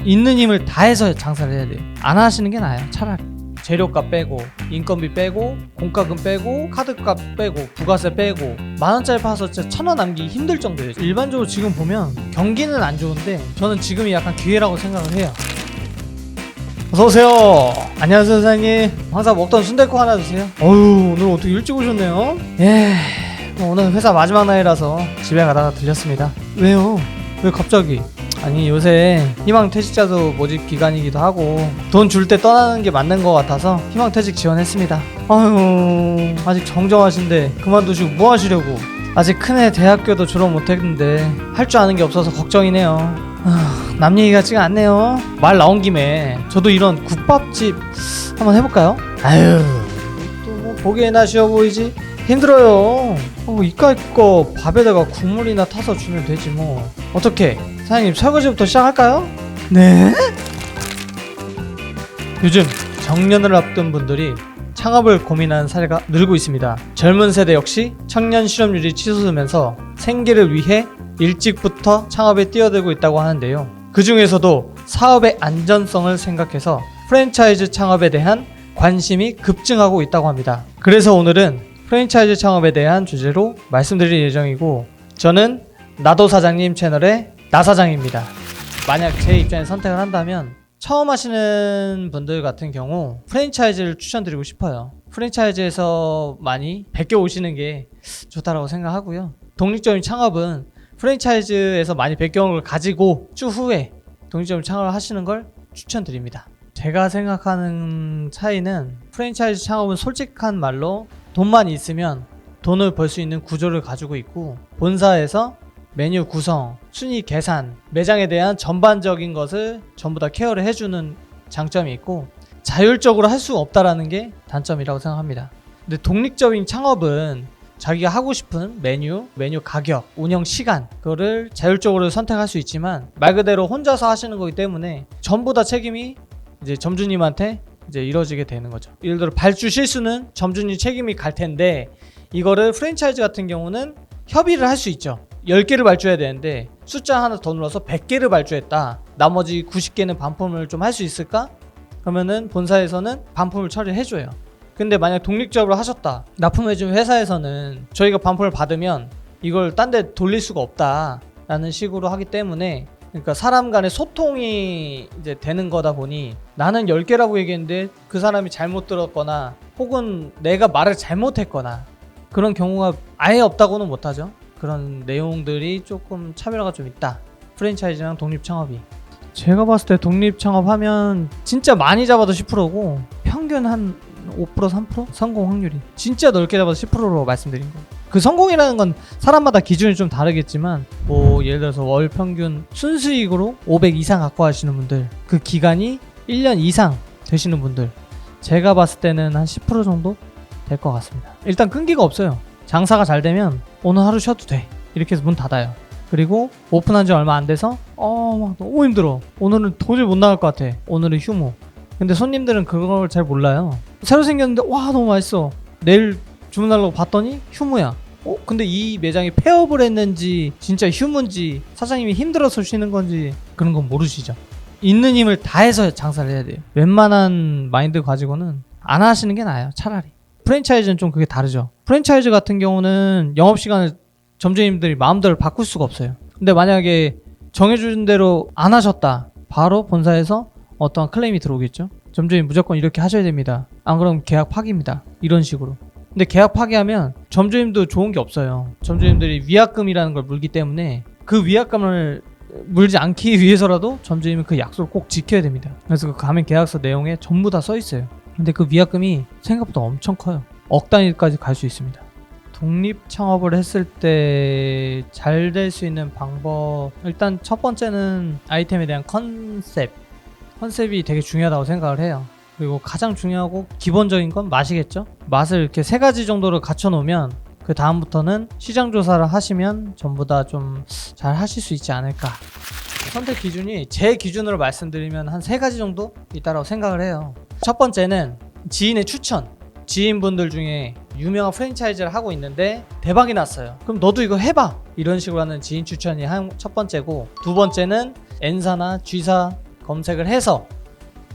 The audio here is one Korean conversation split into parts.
있는 힘을 다해서 장사를 해야 돼요. 안 하시는 게 나아요. 차라리 재료값 빼고 인건비 빼고 공과금 빼고 카드값 빼고 부가세 빼고 만원짜리 파서 진짜 1,000원 남기기 힘들 정도예요. 일반적으로 지금 보면 경기는 안 좋은데 저는 지금이 약간 기회라고 생각을 해요. 어서오세요. 안녕하세요 사장님. 항상 먹던 순댓국 하나 주세요. 어휴, 오늘 어떻게 일찍 오셨네요. 오늘 회사 마지막 날이라서 집에 가다가 들렸습니다. 왜요? 왜 갑자기? 아니, 요새 희망퇴직자도 모집 기간이기도 하고 돈 줄 때 떠나는 게 맞는 것 같아서 희망퇴직 지원했습니다. 아유, 아직 정정하신데 그만두시고 뭐 하시려고? 아직 큰애 대학교도 졸업 못했는데 할 줄 아는 게 없어서 걱정이네요. 남 얘기 같지가 않네요. 말 나온 김에 저도 이런 국밥집 한번 해볼까요? 아유, 또 뭐 보기에나 쉬워 보이지? 힘들어요. 이까이 거 밥에다가 국물이나 타서 주면 되지 뭐. 어떻게? 사장님, 설거지부터 시작할까요? 네? 요즘 정년을 앞둔 분들이 창업을 고민하는 사례가 늘고 있습니다. 젊은 세대 역시 청년 실업률이 치솟으면서 생계를 위해 일찍부터 창업에 뛰어들고 있다고 하는데요. 그 중에서도 사업의 안전성을 생각해서 프랜차이즈 창업에 대한 관심이 급증하고 있다고 합니다. 그래서 오늘은 프랜차이즈 창업에 대한 주제로 말씀드릴 예정이고, 저는 나도 사장님 채널의 나사장입니다. 만약 제 입장에 선택을 한다면 처음 하시는 분들 같은 경우 프랜차이즈를 추천드리고 싶어요. 프랜차이즈에서 많이 베껴 오시는 게 좋다라고 생각하고요. 독립적인 창업은 프랜차이즈에서 많이 베껴온 걸 가지고 추후에 독립적인 창업을 하시는 걸 추천드립니다. 제가 생각하는 차이는, 프랜차이즈 창업은 솔직한 말로 돈만 있으면 돈을 벌 수 있는 구조를 가지고 있고, 본사에서 메뉴 구성, 순위 계산, 매장에 대한 전반적인 것을 전부 다 케어를 해주는 장점이 있고, 자율적으로 할 수 없다라는 게 단점이라고 생각합니다. 근데 독립적인 창업은 자기가 하고 싶은 메뉴 가격, 운영 시간, 그거를 자율적으로 선택할 수 있지만 말 그대로 혼자서 하시는 거기 때문에 전부 다 책임이 이제 점주님한테 이제 이루어지게 되는 거죠. 예를 들어 발주 실수는 점주님 책임이 갈 텐데, 이거를 프랜차이즈 같은 경우는 협의를 할 수 있죠. 10개를 발주해야 되는데 숫자 하나 더 눌러서 100개를 발주했다. 나머지 90개는 반품을 좀 할 수 있을까? 그러면은 본사에서는 반품을 처리해줘요. 근데 만약 독립적으로 하셨다, 납품해준 회사에서는 저희가 반품을 받으면 이걸 딴 데 돌릴 수가 없다 라는 식으로 하기 때문에, 그러니까 사람 간의 소통이 이제 되는 거다 보니, 나는 10개라고 얘기했는데 그 사람이 잘못 들었거나 혹은 내가 말을 잘못했거나 그런 경우가 아예 없다고는 못하죠. 그런 내용들이 조금 차별화가 좀 있다, 프랜차이즈랑 독립 창업이. 제가 봤을 때 독립 창업하면 진짜 많이 잡아도 10%고 평균 한 5% 3% 성공 확률이, 진짜 넓게 잡아도 10%로 말씀드린 거예요. 그 성공이라는 건 사람마다 기준이 좀 다르겠지만, 뭐 예를 들어서 월 평균 순수익으로 500 이상 갖고 하시는 분들, 그 기간이 1년 이상 되시는 분들, 제가 봤을 때는 한 10% 정도 될 것 같습니다. 일단 끈기가 없어요. 장사가 잘 되면 오늘 하루 쉬어도 돼 이렇게 해서 문 닫아요. 그리고 오픈한 지 얼마 안 돼서 막 너무 힘들어, 오늘은 도저히 못 나갈 것 같아, 오늘은 휴무. 근데 손님들은 그걸 잘 몰라요. 새로 생겼는데 와 너무 맛있어, 내일 주문하려고 봤더니 휴무야. 근데 이 매장이 폐업을 했는지 진짜 휴무인지 사장님이 힘들어서 쉬는 건지 그런 건 모르시죠. 있는 힘을 다해서 장사를 해야 돼요. 웬만한 마인드 가지고는 안 하시는 게 나아요. 차라리. 프랜차이즈는 좀 그게 다르죠. 프랜차이즈 같은 경우는 영업시간을 점주님들이 마음대로 바꿀 수가 없어요. 근데 만약에 정해준 대로 안 하셨다, 바로 본사에서 어떠한 클레임이 들어오겠죠. 점주님 무조건 이렇게 하셔야 됩니다, 안 그러면 계약 파기입니다, 이런 식으로. 근데 계약 파기하면 점주님도 좋은 게 없어요. 점주님들이 위약금이라는 걸 물기 때문에 그 위약금을 물지 않기 위해서라도 점주님은 그 약속을 꼭 지켜야 됩니다. 그래서 그 가맹 계약서 내용에 전부 다 써 있어요. 근데 그 위약금이 생각보다 엄청 커요. 억 단위까지 갈 수 있습니다. 독립 창업을 했을 때 잘 될 수 있는 방법, 일단 첫 번째는 아이템에 대한 컨셉이 되게 중요하다고 생각을 해요. 그리고 가장 중요하고 기본적인 건 맛이겠죠. 맛을 이렇게 3가지 정도를 갖춰 놓으면 그 다음부터는 시장 조사를 하시면 전부 다 좀 잘 하실 수 있지 않을까. 선택 기준이 제 기준으로 말씀드리면 한 3가지 정도 있다고 생각을 해요. 첫 번째는 지인의 추천. 지인분들 중에 유명한 프랜차이즈를 하고 있는데 대박이 났어요. 그럼 너도 이거 해봐, 이런 식으로 하는 지인 추천이 첫 번째고, 두 번째는 N사나 G사 검색을 해서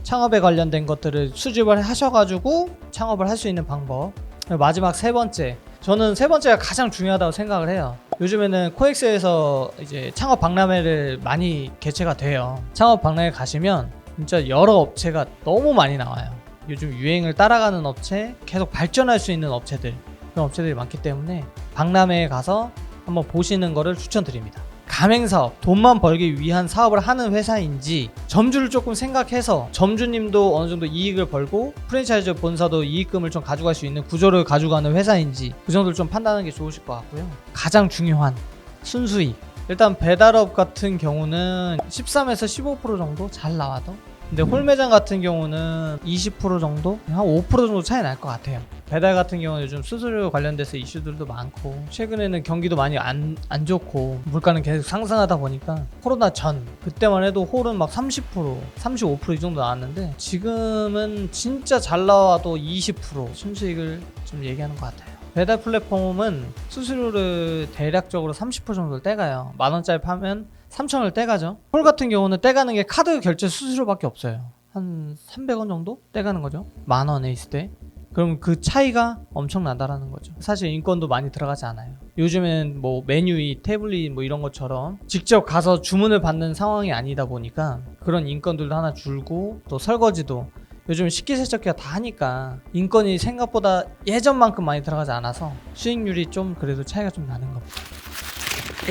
창업에 관련된 것들을 수집을 하셔가지고 창업을 할 수 있는 방법. 마지막 세 번째, 저는 세 번째가 가장 중요하다고 생각을 해요. 요즘에는 코엑스에서 이제 창업 박람회를 많이 개최가 돼요. 창업 박람회 가시면 진짜 여러 업체가 너무 많이 나와요. 요즘 유행을 따라가는 업체, 계속 발전할 수 있는 업체들, 그런 업체들이 많기 때문에 박람회에 가서 한번 보시는 거를 추천드립니다. 가맹사업, 돈만 벌기 위한 사업을 하는 회사인지, 점주를 조금 생각해서 점주님도 어느 정도 이익을 벌고 프랜차이즈 본사도 이익금을 좀 가져갈 수 있는 구조를 가져가는 회사인지, 그 정도를 좀 판단하는 게 좋으실 것 같고요. 가장 중요한 순수익. 일단 배달업 같은 경우는 13에서 15% 정도 잘 나와도, 근데 홀매장 같은 경우는 20% 정도? 한 5% 정도 차이 날 것 같아요. 배달 같은 경우는 요즘 수수료 관련돼서 이슈들도 많고, 최근에는 경기도 많이 안 좋고 물가는 계속 상승하다 보니까, 코로나 전 그때만 해도 홀은 막 30%, 35% 이 정도 나왔는데 지금은 진짜 잘 나와도 20% 순수익을 좀 얘기하는 것 같아요. 배달 플랫폼은 수수료를 대략적으로 30% 정도를 떼가요. 만원짜리 파면 3,000원을 떼가죠. 홀 같은 경우는 떼가는 게 카드 결제 수수료밖에 없어요. 한 300원 정도 떼가는 거죠. 만원에 있을 때. 그럼 그 차이가 엄청나다라는 거죠. 사실 인건도 많이 들어가지 않아요. 요즘엔 뭐 메뉴이 태블릿 뭐 이런 것처럼 직접 가서 주문을 받는 상황이 아니다 보니까 그런 인건들도 하나 줄고, 또 설거지도 요즘 식기세척기가 다 하니까 인건이 생각보다 예전만큼 많이 들어가지 않아서 수익률이 좀 그래도 차이가 좀 나는 겁니다.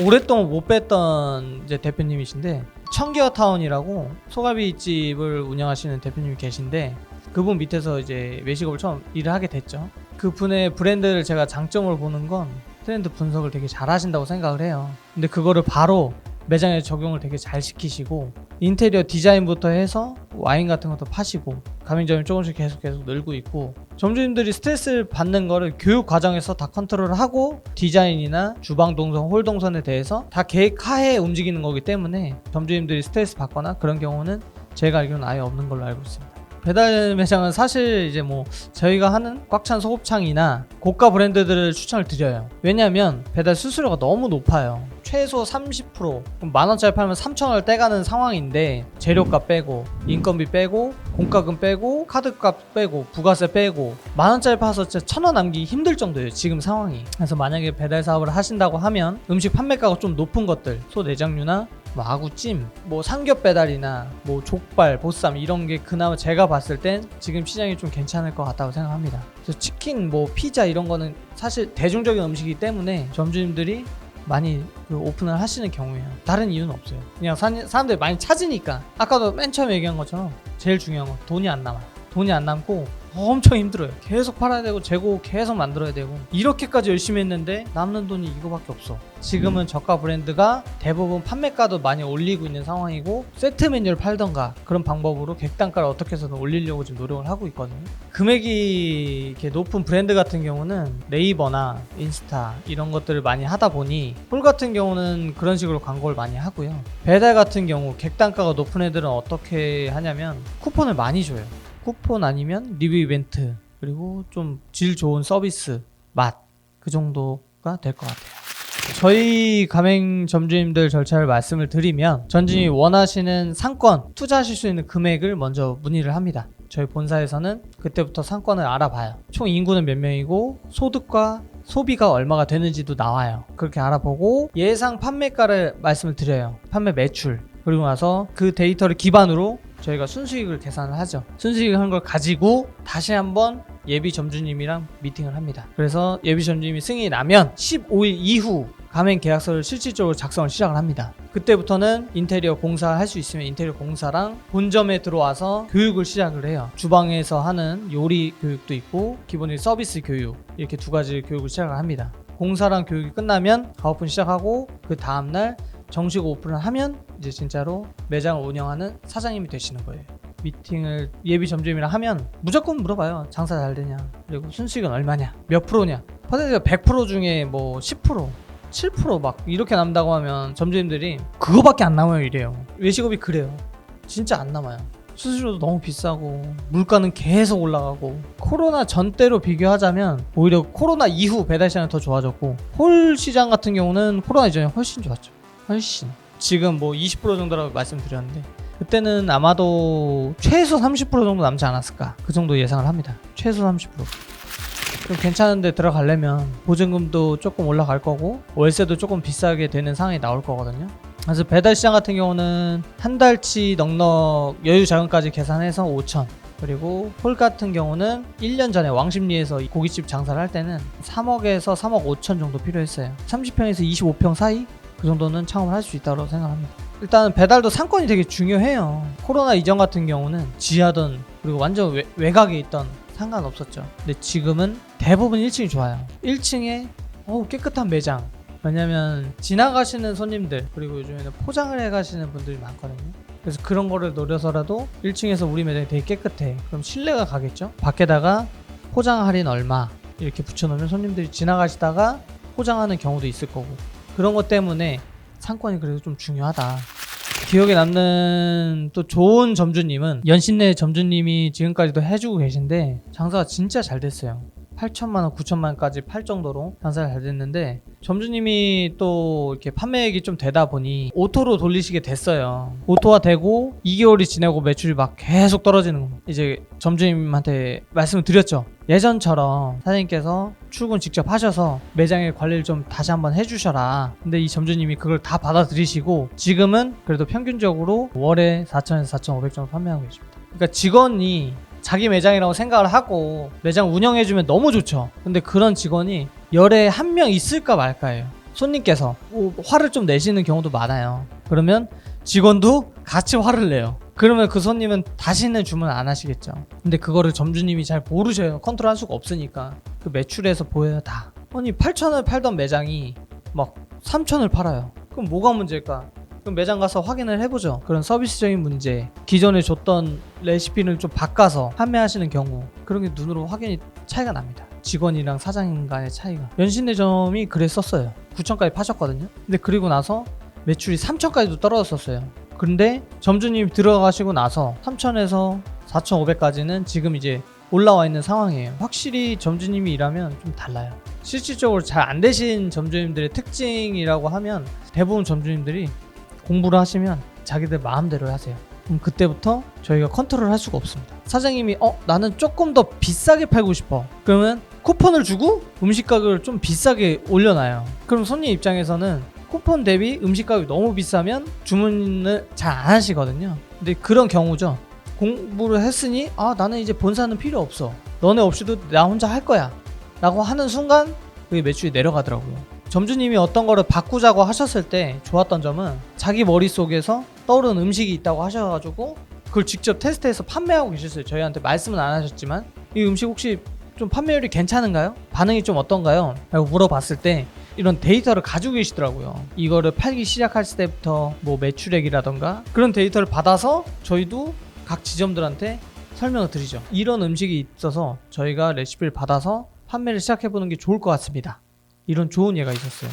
오랫동안 못 뵀던 이제 대표님이신데, 청기어타운이라고 소갈비집을 운영하시는 대표님이 계신데, 그분 밑에서 이제 외식업을 처음 일을 하게 됐죠. 그분의 브랜드를 제가 장점을 보는 건 트렌드 분석을 되게 잘 하신다고 생각을 해요. 근데 그거를 바로 매장에 적용을 되게 잘 시키시고, 인테리어 디자인부터 해서 와인 같은 것도 파시고, 가맹점이 조금씩 계속 늘고 있고, 점주님들이 스트레스를 받는 거를 교육 과정에서 다 컨트롤을 하고, 디자인이나 주방 동선, 홀 동선에 대해서 다 계획하에 움직이는 거기 때문에 점주님들이 스트레스 받거나 그런 경우는 제가 알기로는 아예 없는 걸로 알고 있습니다. 배달 매장은 사실 이제 뭐 저희가 하는 꽉찬 소곱창이나 고가 브랜드들을 추천을 드려요. 왜냐하면 배달 수수료가 너무 높아요. 최소 30%, 만원짜리 팔면 3,000원을 떼가는 상황인데, 재료값 빼고 인건비 빼고 공과금 빼고 카드값 빼고 부가세 빼고 만원짜리 파서 진짜 1,000원 남기기 힘들 정도예요, 지금 상황이. 그래서 만약에 배달 사업을 하신다고 하면 음식 판매가가 좀 높은 것들, 소 내장류나 뭐 아구찜, 뭐 삼겹 배달이나 뭐 족발, 보쌈 이런 게 그나마 제가 봤을 땐 지금 시장이 좀 괜찮을 것 같다고 생각합니다. 그래서 치킨, 뭐 피자 이런 거는 사실 대중적인 음식이기 때문에 점주님들이 많이 오픈을 하시는 경우에요. 다른 이유는 없어요. 그냥 사람들이 많이 찾으니까. 아까도 맨 처음에 얘기한 것처럼 제일 중요한 건 돈이 안 남아요. 돈이 안 남고 엄청 힘들어요. 계속 팔아야 되고 재고 계속 만들어야 되고, 이렇게까지 열심히 했는데 남는 돈이 이거밖에 없어. 지금은 저가 브랜드가 대부분 판매가도 많이 올리고 있는 상황이고, 세트 메뉴를 팔던가 그런 방법으로 객단가를 어떻게 해서든 올리려고 지금 노력을 하고 있거든요. 금액이 이렇게 높은 브랜드 같은 경우는 네이버나 인스타 이런 것들을 많이 하다 보니, 홀 같은 경우는 그런 식으로 광고를 많이 하고요. 배달 같은 경우 객단가가 높은 애들은 어떻게 하냐면 쿠폰을 많이 줘요. 쿠폰 아니면 리뷰 이벤트, 그리고 좀 질 좋은 서비스, 맛, 그 정도가 될 것 같아요. 저희 가맹점주님들 절차를 말씀을 드리면, 점주님이 원하시는 상권, 투자하실 수 있는 금액을 먼저 문의를 합니다. 저희 본사에서는 그때부터 상권을 알아봐요. 총 인구는 몇 명이고 소득과 소비가 얼마가 되는지도 나와요. 그렇게 알아보고 예상 판매가를 말씀을 드려요. 판매 매출. 그리고 나서 그 데이터를 기반으로 저희가 순수익을 계산을 하죠. 순수익을 한 걸 가지고 다시 한번 예비 점주님이랑 미팅을 합니다. 그래서 예비 점주님이 승인이 나면 15일 이후 가맹 계약서를 실질적으로 작성을 시작을 합니다. 그때부터는 인테리어 공사 할 수 있으면 인테리어 공사랑 본점에 들어와서 교육을 시작을 해요. 주방에서 하는 요리 교육도 있고 기본적인 서비스 교육, 이렇게 두 가지 교육을 시작을 합니다. 공사랑 교육이 끝나면 가오픈 시작하고, 그 다음날 정식 오픈을 하면 이제 진짜로 매장을 운영하는 사장님이 되시는 거예요. 미팅을 예비 점주님이랑 하면 무조건 물어봐요. 장사 잘 되냐, 그리고 순수익은 얼마냐, 몇 프로냐. 퍼센트가 100% 중에 뭐 10%, 7% 막 이렇게 남다고 하면 점주님들이 그거밖에 안 남아요 이래요. 외식업이 그래요. 진짜 안 남아요. 수수료도 너무 비싸고 물가는 계속 올라가고, 코로나 전 때로 비교하자면 오히려 코로나 이후 배달 시장이 더 좋아졌고, 홀 시장 같은 경우는 코로나 이전에 훨씬 좋았죠. 훨씬. 지금 뭐 20% 정도라고 말씀드렸는데 그때는 아마도 최소 30% 정도 남지 않았을까, 그 정도 예상을 합니다. 최소 30%. 좀 괜찮은데 들어가려면 보증금도 조금 올라갈 거고 월세도 조금 비싸게 되는 상황이 나올 거거든요. 그래서 배달시장 같은 경우는 한 달치 넉넉 여유 자금까지 계산해서 5천, 그리고 홀 같은 경우는 1년 전에 왕십리에서 고깃집 장사를 할 때는 3억에서 3억 5천 정도 필요했어요. 30평에서 25평 사이 그 정도는 창업을 할 수 있다고 생각합니다. 일단 배달도 상권이 되게 중요해요. 코로나 이전 같은 경우는 지하든 그리고 완전 외곽에 있던 상관없었죠. 근데 지금은 대부분 1층이 좋아요. 1층에 깨끗한 매장. 왜냐면 지나가시는 손님들, 그리고 요즘에는 포장을 해 가시는 분들이 많거든요. 그래서 그런 거를 노려서라도 1층에서 우리 매장이 되게 깨끗해. 그럼 신뢰가 가겠죠. 밖에다가 포장 할인 얼마 이렇게 붙여놓으면 손님들이 지나가시다가 포장하는 경우도 있을 거고, 그런 것 때문에 상권이 그래도 좀 중요하다. 기억에 남는 또 좋은 점주님은 연신내 점주님이 지금까지도 해주고 계신데 장사가 진짜 잘 됐어요. 8천만원, 9천만원까지 팔 정도로 장사가 잘 됐는데, 점주님이 또 이렇게 판매액이 좀 되다 보니 오토로 돌리시게 됐어요. 오토화 되고 2개월이 지나고 매출이 막 계속 떨어지는 거. 이제 점주님한테 말씀을 드렸죠. 예전처럼 사장님께서 출근 직접 하셔서 매장의 관리를 좀 다시 한번 해주셔라. 근데 이 점주님이 그걸 다 받아들이시고 지금은 그래도 평균적으로 월에 4천에서 4,500 정도 판매하고 계십니다. 그러니까 직원이 자기 매장이라고 생각을 하고 매장 운영해주면 너무 좋죠. 근데 그런 직원이 열에 한 명 있을까 말까예요. 손님께서 화를 좀 내시는 경우도 많아요. 그러면 직원도 같이 화를 내요. 그러면 그 손님은 다시는 주문 안 하시겠죠. 근데 그거를 점주님이 잘 모르셔요. 컨트롤할 수가 없으니까. 그 매출에서 보여요, 다. 아니 8천을 팔던 매장이 막 3천을 팔아요. 그럼 뭐가 문제일까? 그럼 매장 가서 확인을 해보죠. 그런 서비스적인 문제, 기존에 줬던 레시피를 좀 바꿔서 판매하시는 경우, 그런 게 눈으로 확연히 차이가 납니다. 직원이랑 사장님 간의 차이가. 연신내점이 그랬었어요. 9천까지 파셨거든요. 근데 그리고 나서 매출이 3천까지도 떨어졌었어요. 근데 점주님 들어가시고 나서 3천에서 4,500까지는 지금 이제 올라와 있는 상황이에요. 확실히 점주님이 일하면 좀 달라요. 실질적으로 잘 안 되신 점주님들의 특징이라고 하면, 대부분 점주님들이 공부를 하시면 자기들 마음대로 하세요. 그럼 그때부터 저희가 컨트롤 할 수가 없습니다. 사장님이 나는 조금 더 비싸게 팔고 싶어. 그러면 쿠폰을 주고 음식 가격을 좀 비싸게 올려놔요. 그럼 손님 입장에서는 쿠폰 대비 음식 가격이 너무 비싸면 주문을 잘 안 하시거든요. 근데 그런 경우죠. 공부를 했으니 나는 이제 본사는 필요 없어. 너네 없이도 나 혼자 할 거야 라고 하는 순간 그게 매출이 내려가더라고요. 점주님이 어떤 거를 바꾸자고 하셨을 때 좋았던 점은, 자기 머릿속에서 떠오르는 음식이 있다고 하셔가지고 그걸 직접 테스트해서 판매하고 계셨어요. 저희한테 말씀은 안 하셨지만 이 음식 혹시 좀 판매율이 괜찮은가요? 반응이 좀 어떤가요? 라고 물어봤을 때 이런 데이터를 가지고 계시더라고요. 이거를 팔기 시작했을 때부터 뭐 매출액이라던가 그런 데이터를 받아서 저희도 각 지점들한테 설명을 드리죠. 이런 음식이 있어서 저희가 레시피를 받아서 판매를 시작해보는 게 좋을 것 같습니다. 이런 좋은 예가 있었어요.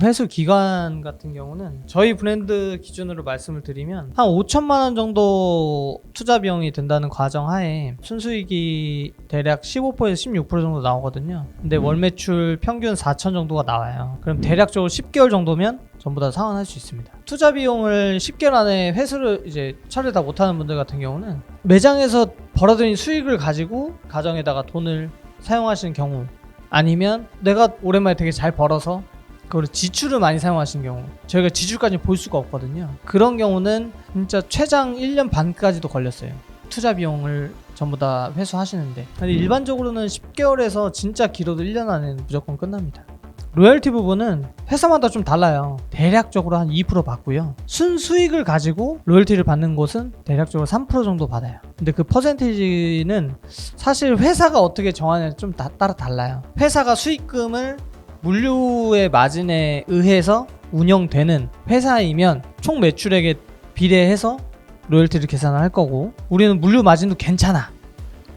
회수 기간 같은 경우는 저희 브랜드 기준으로 말씀을 드리면 한 5천만 원 정도 투자 비용이 든다는 과정 하에 순수익이 대략 15%에서 16% 정도 나오거든요. 근데 월 매출 평균 4천 정도가 나와요. 그럼 대략적으로 10개월 정도면 전부 다 상환할 수 있습니다. 투자 비용을 10개월 안에 회수를 이제 처리 다 못하는 분들 같은 경우는 매장에서 벌어들인 수익을 가지고 가정에다가 돈을 사용하시는 경우, 아니면 내가 오랜만에 되게 잘 벌어서 그걸 지출을 많이 사용하시는 경우, 저희가 지출까지 볼 수가 없거든요. 그런 경우는 진짜 최장 1년 반까지도 걸렸어요. 투자 비용을 전부 다 회수하시는데. 근데 일반적으로는 10개월에서 진짜 길어도 1년 안에는 무조건 끝납니다. 로열티 부분은 회사마다 좀 달라요. 대략적으로 한 2% 받고요. 순수익을 가지고 로열티를 받는 곳은 대략적으로 3% 정도 받아요. 근데 그 퍼센테이지는 사실 회사가 어떻게 정하느냐에 좀 따라 달라요. 회사가 수익금을 물류의 마진에 의해서 운영되는 회사이면 총 매출액에 비례해서 로열티를 계산을 할 거고, 우리는 물류 마진도 괜찮아.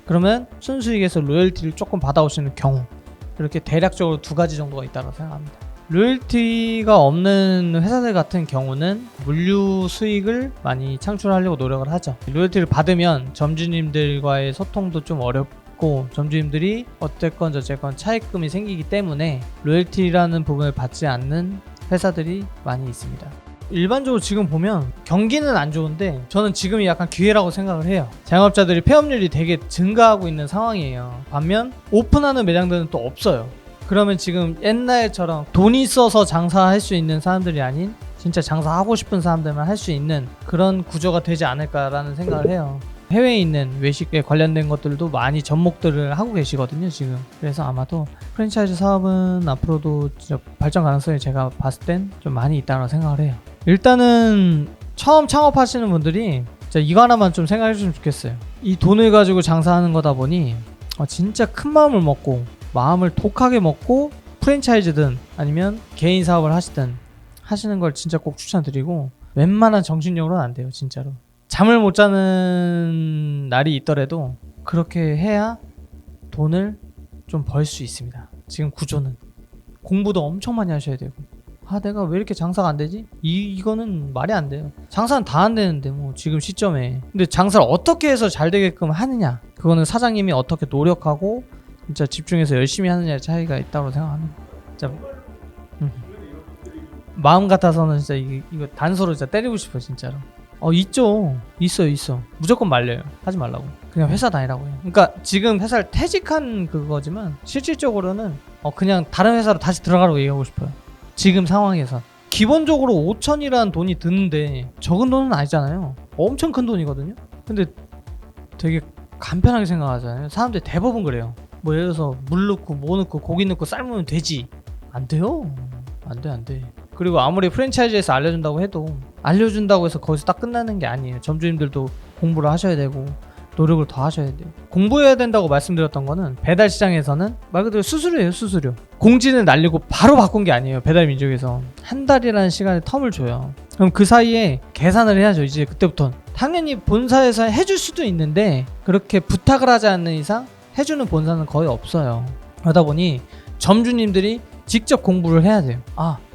그러면 순수익에서 로열티를 조금 받아오시는 경우, 이렇게 대략적으로 두 가지 정도가 있다고 생각합니다. 로열티가 없는 회사들 같은 경우는 물류 수익을 많이 창출하려고 노력을 하죠. 로열티를 받으면 점주님들과의 소통도 좀 어렵고, 점주님들이 어쨌건 저쨌건 차익금이 생기기 때문에 로열티라는 부분을 받지 않는 회사들이 많이 있습니다. 일반적으로 지금 보면 경기는 안 좋은데 저는 지금이 약간 기회라고 생각을 해요. 자영업자들이 폐업률이 되게 증가하고 있는 상황이에요. 반면 오픈하는 매장들은 또 없어요. 그러면 지금 옛날처럼 돈이 있어서 장사할 수 있는 사람들이 아닌 진짜 장사하고 싶은 사람들만 할 수 있는 그런 구조가 되지 않을까라는 생각을 해요. 해외에 있는 외식에 관련된 것들도 많이 접목들을 하고 계시거든요 지금. 그래서 아마도 프랜차이즈 사업은 앞으로도 진짜 발전 가능성이 제가 봤을 땐 좀 많이 있다고 생각을 해요. 일단은 처음 창업하시는 분들이 진짜 이거 하나만 좀 생각해 주시면 좋겠어요. 이 돈을 가지고 장사하는 거다 보니 진짜 큰 마음을 먹고 마음을 독하게 먹고 프랜차이즈든 아니면 개인 사업을 하시든 하시는 걸 진짜 꼭 추천드리고, 웬만한 정신력으로는 안 돼요 진짜로. 잠을 못 자는 날이 있더라도 그렇게 해야 돈을 좀 벌 수 있습니다. 지금 구조는 공부도 엄청 많이 하셔야 되고, 내가 왜 이렇게 장사가 안 되지? 이거는 말이 안 돼요. 장사는 다 안 되는데 뭐 지금 시점에. 근데 장사를 어떻게 해서 잘 되게끔 하느냐, 그거는 사장님이 어떻게 노력하고 진짜 집중해서 열심히 하느냐의 차이가 있다고 생각합니다. 진짜 마음 같아서는 진짜 이거 단서로 진짜 때리고 싶어 진짜로. 있어. 무조건 말려요. 하지 말라고. 그냥 회사 다니라고 해요. 그러니까 지금 회사를 퇴직한 그거지만 실질적으로는 그냥 다른 회사로 다시 들어가라고 얘기하고 싶어요. 지금 상황에서 기본적으로 5천이라는 돈이 드는데 적은 돈은 아니잖아요. 엄청 큰 돈이거든요. 근데 되게 간편하게 생각하잖아요. 사람들이 대부분 그래요. 뭐 예를 들어서 물 넣고 뭐 넣고 고기 넣고 삶으면 되지. 안 돼요. 안 돼. 그리고 아무리 프랜차이즈에서 알려준다고 해도 알려준다고 해서 거기서 딱 끝나는 게 아니에요. 점주님들도 공부를 하셔야 되고 노력을 더 하셔야 돼요. 공부해야 된다고 말씀드렸던 거는 배달 시장에서는 말 그대로 수수료예요. 수수료. 공지는 날리고 바로 바꾼 게 아니에요. 배달민족에서 한 달이라는 시간의 텀을 줘요. 그럼 그 사이에 계산을 해야죠. 이제 그때부터는 당연히 본사에서 해줄 수도 있는데 그렇게 부탁을 하지 않는 이상 해주는 본사는 거의 없어요. 그러다 보니 점주님들이 직접 공부를 해야 돼요.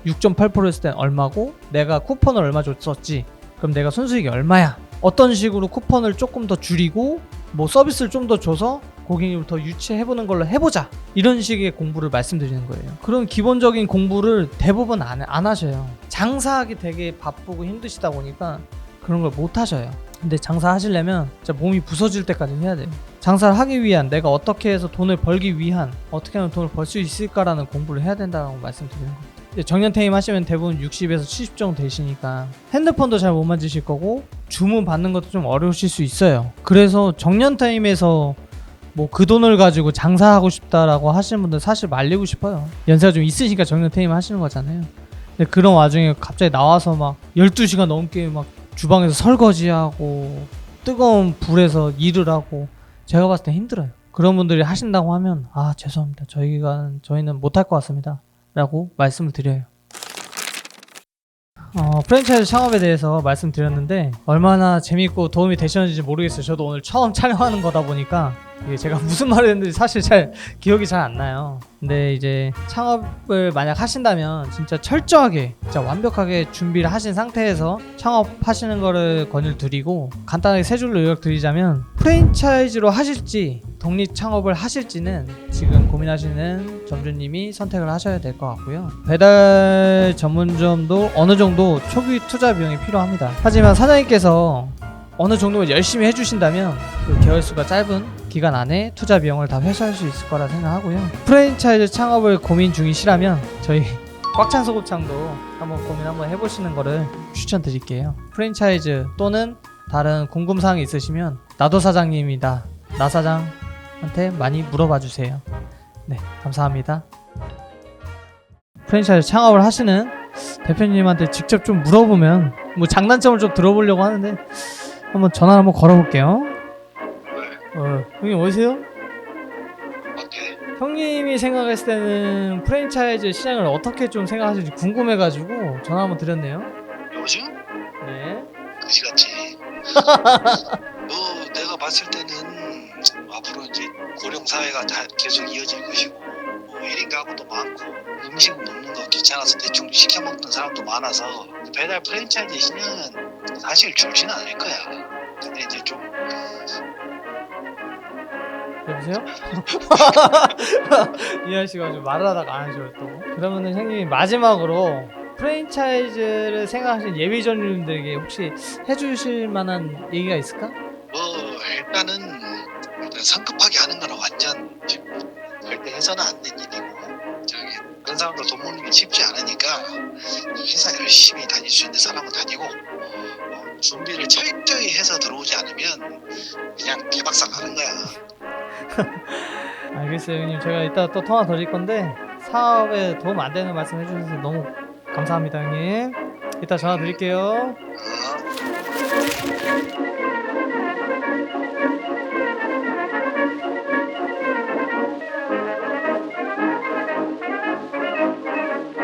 6.8% 했을 땐 얼마고 내가 쿠폰을 얼마 줬었지, 그럼 내가 순수익이 얼마야, 어떤 식으로 쿠폰을 조금 더 줄이고 뭐 서비스를 좀 더 줘서 고객님을 더 유치해보는 걸로 해보자, 이런 식의 공부를 말씀드리는 거예요. 그런 기본적인 공부를 대부분 안 하셔요. 장사하기 되게 바쁘고 힘드시다 보니까 그런 걸 못 하셔요. 근데 장사하시려면 진짜 몸이 부서질 때까지 해야 돼요. 장사를 하기 위한, 내가 어떻게 해서 돈을 벌기 위한, 어떻게 하면 돈을 벌 수 있을까라는 공부를 해야 된다고 말씀드리는 거예요. 정년퇴임 하시면 대부분 60에서 70 정도 되시니까 핸드폰도 잘 못 만지실 거고 주문 받는 것도 좀 어려우실 수 있어요. 그래서 정년퇴임에서 뭐 그 돈을 가지고 장사하고 싶다라고 하시는 분들 사실 말리고 싶어요. 연세가 좀 있으시니까 정년퇴임 하시는 거잖아요. 근데 그런 와중에 갑자기 나와서 막 12시간 넘게 막 주방에서 설거지하고 뜨거운 불에서 일을 하고, 제가 봤을 때 힘들어요. 그런 분들이 하신다고 하면 죄송합니다. 저희는 못할 것 같습니다 라고 말씀을 드려요. 프랜차이즈 창업에 대해서 말씀드렸는데 얼마나 재밌고 도움이 되셨는지 모르겠어요. 저도 오늘 처음 촬영하는 거다 보니까 이게 제가 무슨 말을 했는지 사실 기억이 잘 안 나요. 근데 이제 창업을 만약 하신다면 진짜 철저하게, 진짜 완벽하게 준비를 하신 상태에서 창업하시는 거를 권유를 드리고, 간단하게 세 줄로 요약드리자면 프랜차이즈로 하실지 독립 창업을 하실지는 지금 고민하시는 점주님이 선택을 하셔야 될 것 같고요. 배달 전문점도 어느 정도 초기 투자 비용이 필요합니다. 하지만 사장님께서 어느 정도 열심히 해주신다면 그 개월수가 짧은 기간 안에 투자 비용을 다 회수할 수 있을 거라 생각하고요. 프랜차이즈 창업을 고민 중이시라면 저희 꽉찬 소곱창도 한번 해보시는 거를 추천드릴게요. 프랜차이즈 또는 다른 궁금사항이 있으시면 나도 사장님이다, 나 사장한테 많이 물어봐 주세요. 네, 감사합니다. 프랜차이즈 창업을 하시는 대표님한테 직접 좀 물어보면 뭐 장단점을 좀 들어보려고 하는데 한번 전화 한번 걸어볼게요. 형님 어디세요? 밖에. 형님이 생각했을 때는 프랜차이즈 시장을 어떻게 좀 생각하실지 궁금해가지고 전화 한번 드렸네요. 요즘? 네. 그지같이. 내가 봤을 때는 앞으로 이제 고령 사회가 계속 이어질 것이고, 뭐 1인 가구도 많고 음식 먹는 거 귀찮아서 대충 시켜 먹는 사람도 많아서 배달 프랜차이즈 시장은 사실 줄지는 않을 거야. 근데 이제 좀 여보세요? 이한 씨가 좀 말을 하다가 안 하죠 또. 그러면은 형님이 마지막으로 프랜차이즈를 생각하시는 예비 전유님들에게 혹시 해주실 만한 얘기가 있을까? 뭐 일단은 성급하게 하는 거는 완전 지금 절대 해서는 안 된 일이고, 저기 그런 사람들 돈 모으는 게 쉽지 않으니까 회사 열심히 다닐 수 있는 사람은 다니고, 준비를 철저히 해서 들어오지 않으면 그냥 개박살 나는 거야. 알겠어요 형님. 제가 이따 또 통화 드릴 건데 사업에 도움 안 되는 말씀 해주셔서 너무 감사합니다 형님. 이따 전화 드릴게요.